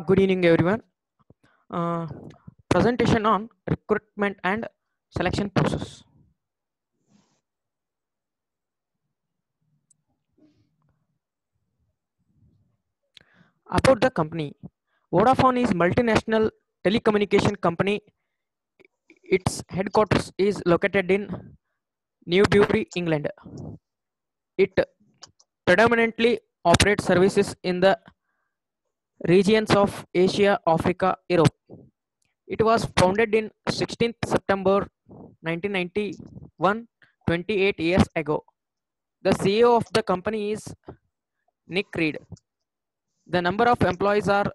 Good evening, everyone. Uh, Presentation on recruitment and selection process. About the company, Vodafone is multinational telecommunication company. Its headquarters is located in Newbury, England. It predominantly operates services in the regions of Asia, Africa, Europe. It was founded in 16th September 1991, 28 years ago. The CEO of the company is Nick Reed. The number of employees are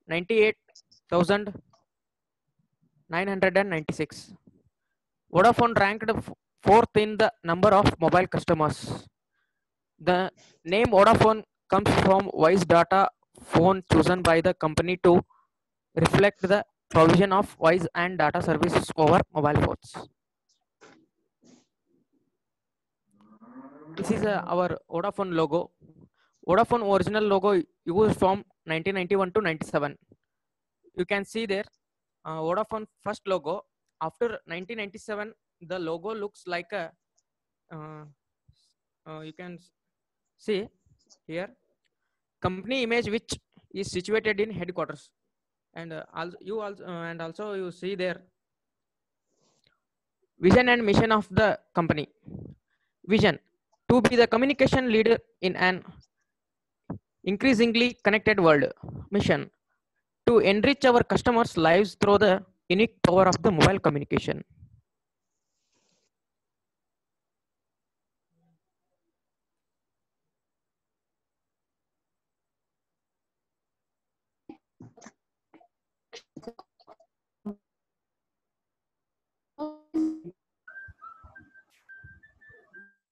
98,996. Vodafone ranked fourth in the number of mobile customers. The name Vodafone comes from voice data phone chosen by the company to reflect the provision of voice and data services over mobile phones. This is our Vodafone logo. Vodafone original logo used from 1991 to 97. You can see there Vodafone first logo. After 1997, the logo looks like a uh, you can see here company image which is situated in headquarters, and also you see there vision and mission of the company. Vision: to be the communication leader in an increasingly connected world. Mission: to enrich our customers' lives through the unique power of the mobile communication.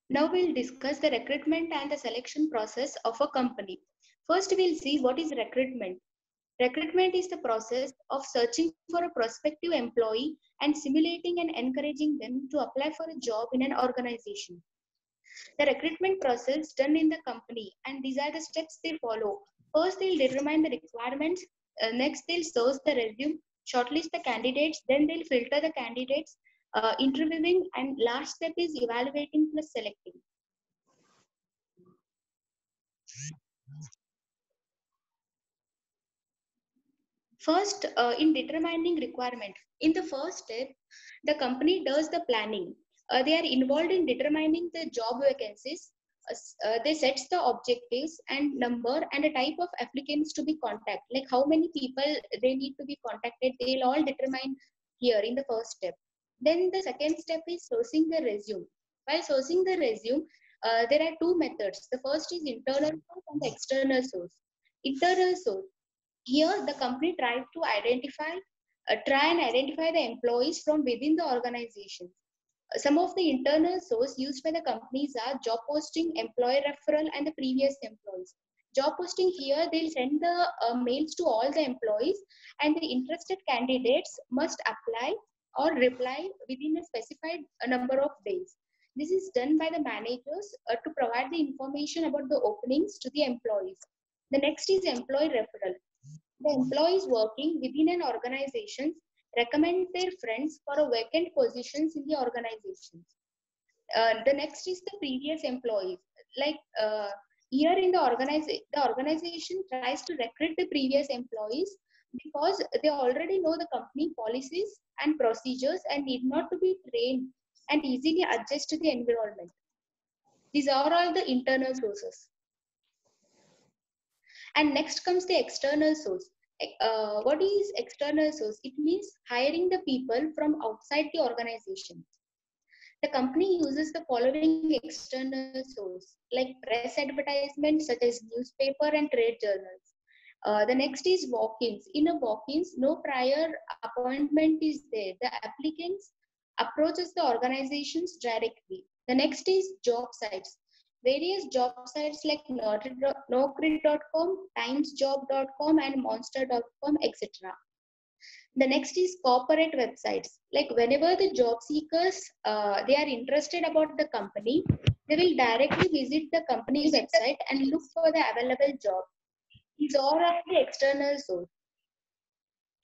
Now we'll discuss the recruitment and the selection process of a company. First, we'll see what is recruitment. Recruitment is the process of searching for a prospective employee and simulating and encouraging them to apply for a job in an organization. The recruitment process done in the company, and these are the steps they follow. First, they'll determine the requirements. Next, they'll source the resume, shortlist the candidates. Then they'll filter the candidates, interviewing, and last step is evaluating plus selecting. First, in determining requirement, in the first step, the company does the planning. They are involved in determining the job vacancies. They set the objectives and number and the type of applicants to be contacted, like how many people they need to be contacted. They'll all determine here in the first step. Then the second step is sourcing the resume. While sourcing the resume, there are two methods. The first is internal source and the external source. Internal source, here, the company try and identify the employees from within the organization. Some of the internal source used by the companies are job posting, employer referral, and the previous employees. Job posting, here, they'll send the mails to all the employees, and the interested candidates must apply or reply within a specified number of days. This is done by the managers to provide the information about the openings to the employees. The next is employee referral. The employees working within an organization recommend their friends for a vacant positions in the organizations. The next is the previous employees. Like here in the organization tries to recruit the previous employees because they already know the company policies and procedures and need not to be trained and easily adjust to the environment. These are all the internal sources. And next comes the external source. What is external source? It means hiring the people from outside the organization. The company uses the following external source, like press advertisements such as newspaper and trade journals. The next is walk-ins. In a walk-ins, no prior appointment is there. The applicants approaches the organizations directly. The next is job sites. Various job sites like Naukri.com, timesjob.com, and monster.com, etc. The next is corporate websites. Like whenever the job seekers they are interested about the company, they will directly visit the company website and look for the available job. These are of the external source.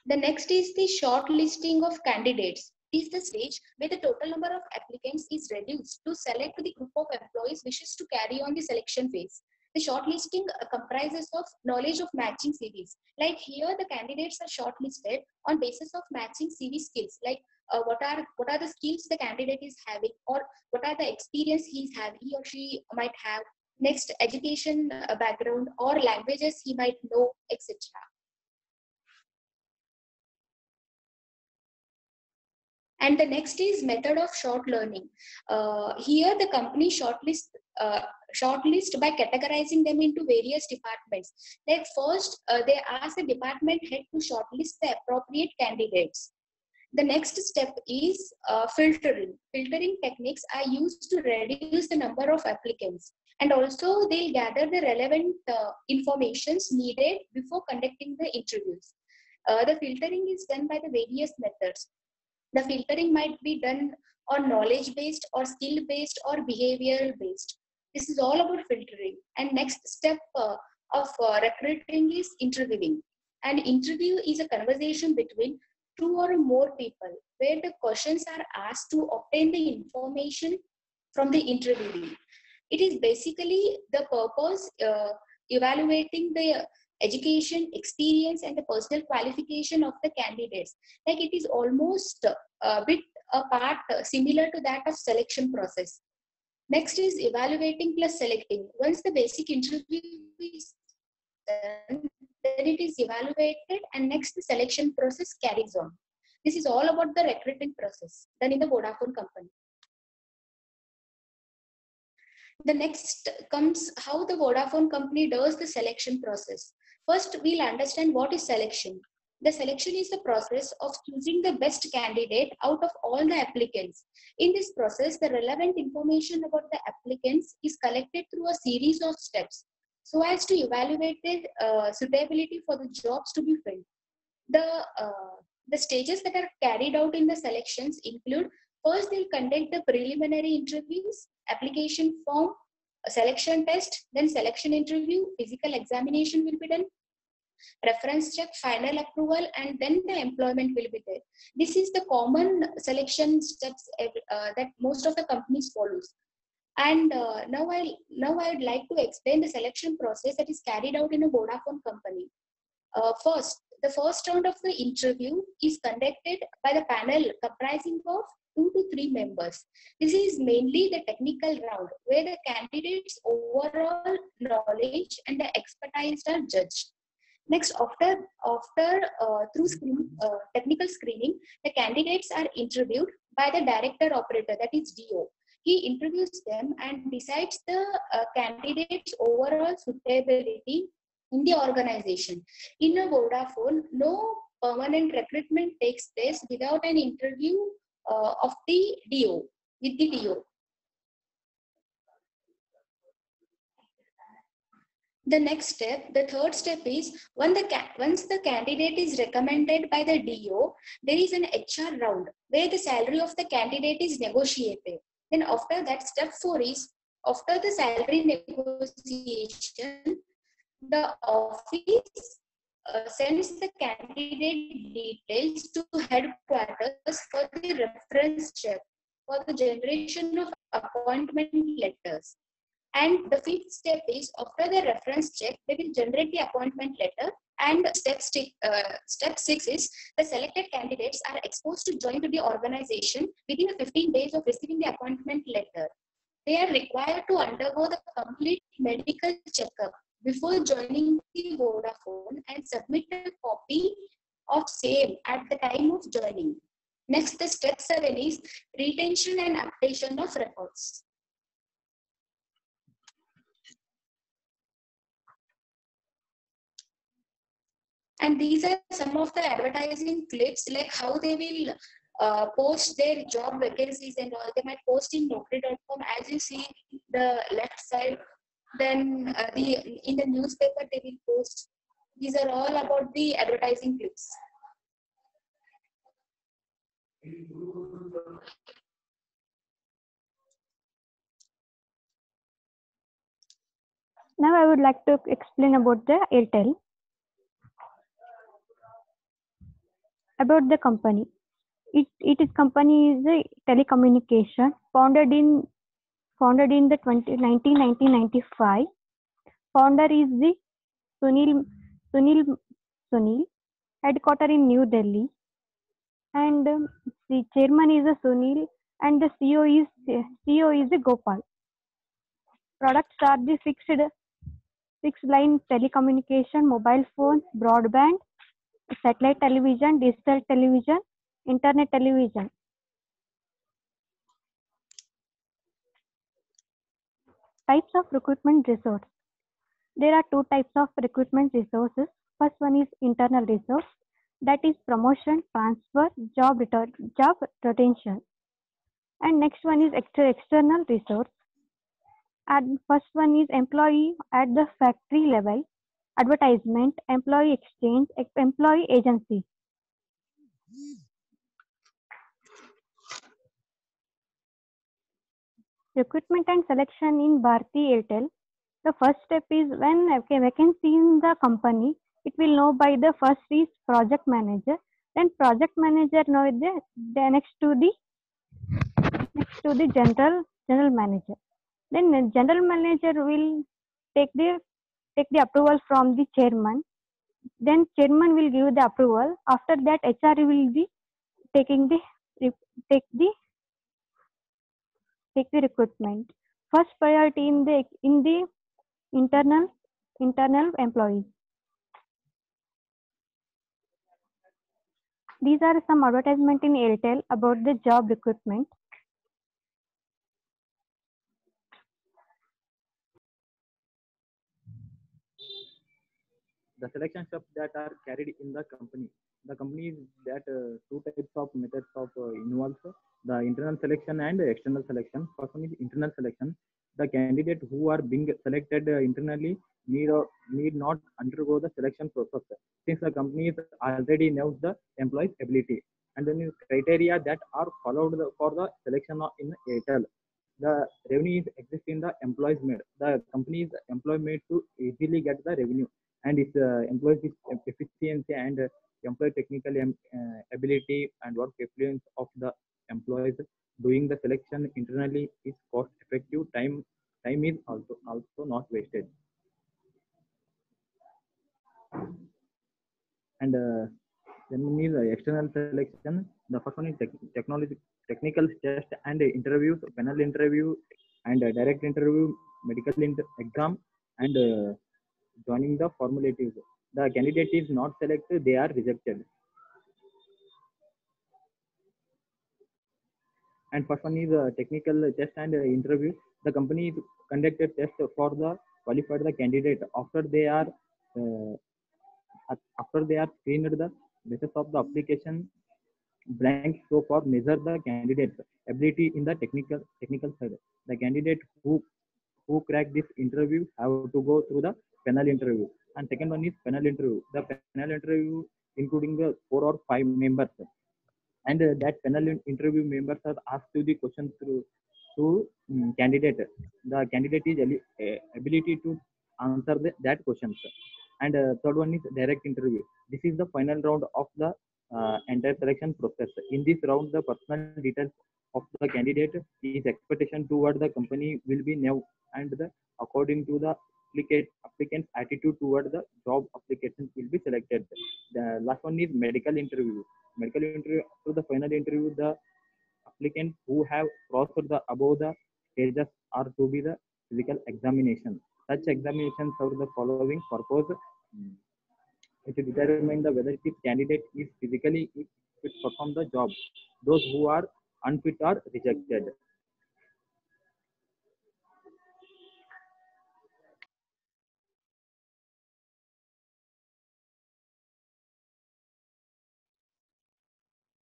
The next is the shortlisting of candidates. This is the stage where the total number of applicants is reduced to select the group of employees wishes to carry on the selection phase. The shortlisting comprises of knowledge of matching CVs. Like here, the candidates are shortlisted on basis of matching CV skills. Like what are the skills the candidate is having, or what are the experience he or she might have. Next, education background or languages he might know, etc. And the next is method of short learning. Here the company shortlist by categorizing them into various departments. Like first, they ask the department head to shortlist the appropriate candidates. The next step is filtering. Filtering techniques are used to reduce the number of applicants, and also they'll gather the relevant informations needed before conducting the interviews. The filtering is done by the various methods. The filtering might be done on knowledge based or skill based or behavioral based. This is all about filtering. And next step of recruiting is interviewing. An interview is a conversation between two or more people where the questions are asked to obtain the information from the interviewee. It is basically the purpose evaluating the education, experience, and the personal qualification of the candidates. Like it is almost a bit a part similar to that of selection process. Next is evaluating plus selecting. Once the basic interview is done, then it is evaluated, and next the selection process carries on. This is all about the recruiting process done in the Vodafone company. The next comes how the Vodafone company does the selection process. First, we'll understand what is selection. The selection is the process of choosing the best candidate out of all the applicants. In this process, the relevant information about the applicants is collected through a series of steps so as to evaluate their suitability for the jobs to be filled. The, uh, the stages that are carried out in the selections include: first, they'll conduct the preliminary interviews, application form, a selection test, then selection interview, physical examination will be done, reference check, final approval, and then the employment will be there. This is the common selection steps that most of the companies follows. And now I would like to explain the selection process that is carried out in a Vodafone company. The first round of the interview is conducted by the panel comprising of 2 to 3 members. This is mainly the technical round where the candidates' overall knowledge and the expertise are judged. Next, after through technical screening, the candidates are interviewed by the director operator, that is DO. He interviews them and decides the candidate's overall suitability in the organization. In a Vodafone, no permanent recruitment takes place without an interview of the DO with the DO. The next step, the third step is once the candidate is recommended by the DO, there is an HR round where the salary of the candidate is negotiated. Then after that, step 4 is after the salary negotiation, the office sends the candidate details to headquarters for the reference check for the generation of appointment letters. And the fifth step is after the reference check, they will generate the appointment letter. And step 6 is the selected candidates are exposed to join to the organization within 15 days of receiving the appointment letter. They are required to undergo the complete medical checkup before joining the Vodafone and submit a copy of same at the time of joining. Next, the step 7 is retention and updation of records. And these are some of the advertising clips, like how they will post their job vacancies and all. They might post in Naukri.com, as you see the left side. Then in the newspaper they will post. These are all about the advertising clips. Now I would like to explain about the Airtel. About the company. It is company is a telecommunication founded in the 1995. Founder is the Sunil Sunil Sunil. Headquarter in New Delhi, and the chairman is a Sunil, and the CEO is the Gopal. Products are the fixed line telecommunication, mobile phones, broadband, satellite television, digital television, internet television. Types of recruitment resource. There are two types of recruitment resources. First one is internal resource, that is promotion, transfer, job retention. And next one is external resource. And first one is employee at the factory level, advertisement, employee exchange, employee agency. Recruitment and selection in Bharti Airtel. The first step is when vacancy in the company, it will know by the first is project manager, then project manager know the next to the general manager. Then the general manager will take the approval from the chairman. Then chairman will give the approval. After that, HR will be taking the take the recruitment. First priority in the internal employees. These are some advertisement in Airtel about the job recruitment. The selection steps that are carried in the company. The company is that two types of methods of involves the internal selection and external selection. First one is internal selection. The candidate who are being selected internally need not undergo the selection process, since the company already knows the employee's ability. And then is criteria that are followed for the selection in Airtel. The revenue is exist in the employees made. The company is employee made to easily get the revenue, and its employees efficiency and employee technical ability and work effectiveness of the employees doing the selection internally is cost effective. Time is also not wasted. And then we need external selection. The first one is technical test and interviews, panel interview, and direct interview, medical exam, and joining the formulatives. The candidate is not selected; they are rejected. And first one is technical test and interview. The company conducted test for the qualified the candidate uh, after they are screened the basis of the application blank so for measure the candidate's ability in the technical side. The candidate who crack this interview have to go through the panel interview. And second one is panel interview. The panel interview including the 4 or 5 members, and that panel interview members are asked to the question to candidate. The candidate is ability to answer that questions. And third one is direct interview. This is the final round of the entire selection process. In this round, the personal details of the candidate is expectation toward the company will be now, and the according to the applicant's attitude toward the job applications will be selected. The last one is medical interview. Medical interview after the final interview, the applicants who have crossed the above the stages are to be the physical examination. Such examinations serve the following purpose: to determine the whether the candidate is physically fit to perform the job. Those who are unfit are rejected.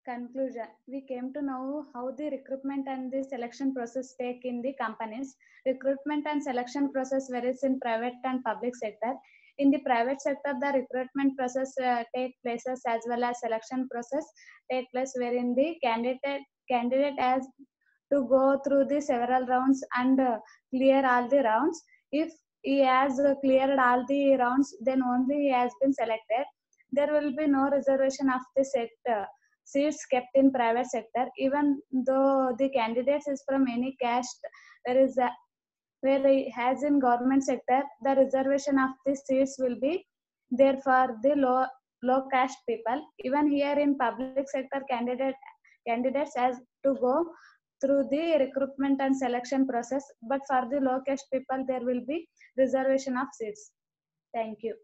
Conclusion. We came to know how the recruitment and the selection process take in the companies. Recruitment and selection process varies in private and public sector. In the private sector, the recruitment process take places as well as selection process take place, wherein the candidate has to go through the several rounds and clear all the rounds. If he has cleared all the rounds, then only he has been selected. There will be no reservation of the seats kept in private sector, even though the candidates is from any caste. Where he has in government sector, the reservation of the seats will be there for the low caste people. Even here in public sector, candidates has to go through the recruitment and selection process, but for the low caste people there will be reservation of seats. Thank you.